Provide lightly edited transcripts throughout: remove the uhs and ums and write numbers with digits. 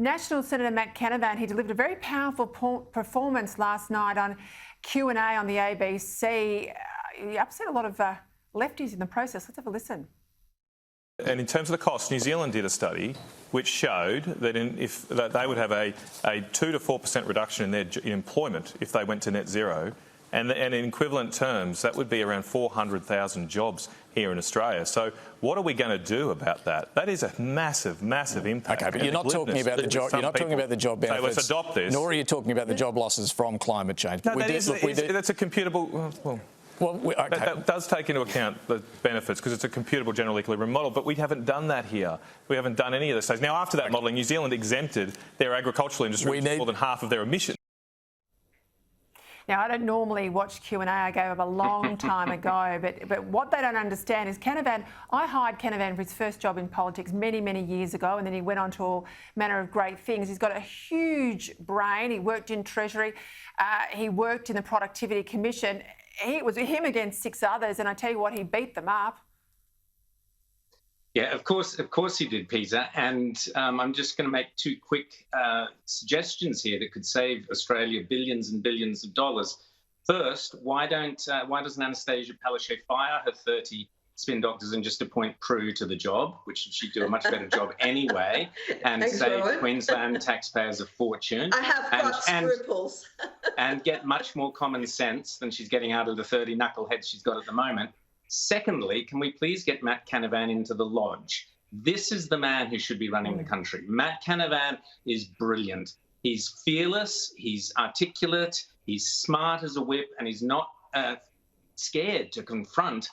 National Senator Matt Canavan, he delivered a very powerful performance last night on QandA on the ABC. He upset a lot of lefties in the process. Let's have a listen. And in terms of the cost, New Zealand did a study which showed that that they would have a 2 to 4% reduction in their employment if they went to net zero. And in equivalent terms, that would be around 400,000 jobs here in Australia. So what are we going to do about that? That is a massive, massive impact. Okay, but you're not talking about the job. You're not talking about the job benefits. So let's adopt this. Nor are you talking about the job losses from climate change. No, that's a computable. That does take into account the benefits because it's a computable general equilibrium model, but we haven't done that here. We haven't done any of this. Now, after that modelling, New Zealand exempted their agricultural industry more than half of their emissions. Now, I don't normally watch Q&A. I gave up a long time ago, but what they don't understand is Canavan, I hired Canavan for his first job in politics many, many years ago, and then he went on to all manner of great things. He's got a huge brain. He worked in Treasury. He worked in the Productivity Commission. It was him against 6 others, and I tell you what, he beat them up. Yeah, of course he did, Peta. And I'm just going to make 2 quick suggestions here that could save Australia billions and billions of dollars. First, why doesn't Anastasia Palaszczuk fire her 30 spin doctors and just appoint Prue to the job, which she'd do a much better job anyway, and save Queensland taxpayers a fortune. I have got scruples. And get much more common sense than she's getting out of the 30 knuckleheads she's got at the moment. Secondly, can we please get Matt Canavan into the lodge? This is the man who should be running the country. Matt Canavan is brilliant. He's fearless, he's articulate, he's smart as a whip, and he's not scared to confront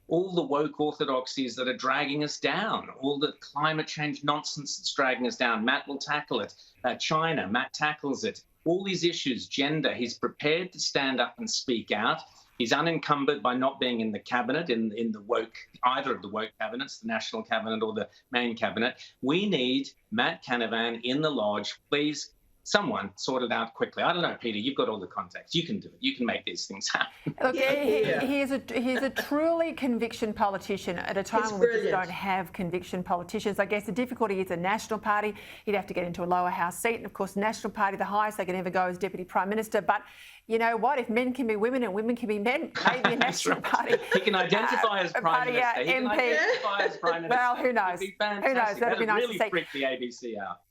all the woke orthodoxies that are dragging us down, all the climate change nonsense that's dragging us down. Matt will tackle it. China, Matt tackles it. All these issues, gender, he's prepared to stand up and speak out. He's unencumbered by not being in the cabinet, in the woke, either of the woke cabinets, the national cabinet or the main cabinet. We need Matt Canavan in the lodge. Please, someone sort it out quickly. I don't know, Peter, you've got all the contacts. You can do it. You can make these things happen. Look, he's a truly conviction politician at a time when we just don't have conviction politicians. I guess the difficulty is the National Party. He'd have to get into a lower house seat. And, of course, the National Party, the highest they can ever go is Deputy Prime Minister. But you know what? If men can be women and women can be men, maybe a National Party. He can identify as Prime Minister. He can MP. identify as Prime Minister. Well, who knows? Who knows? That'd be nice really to see. Freak the ABC out.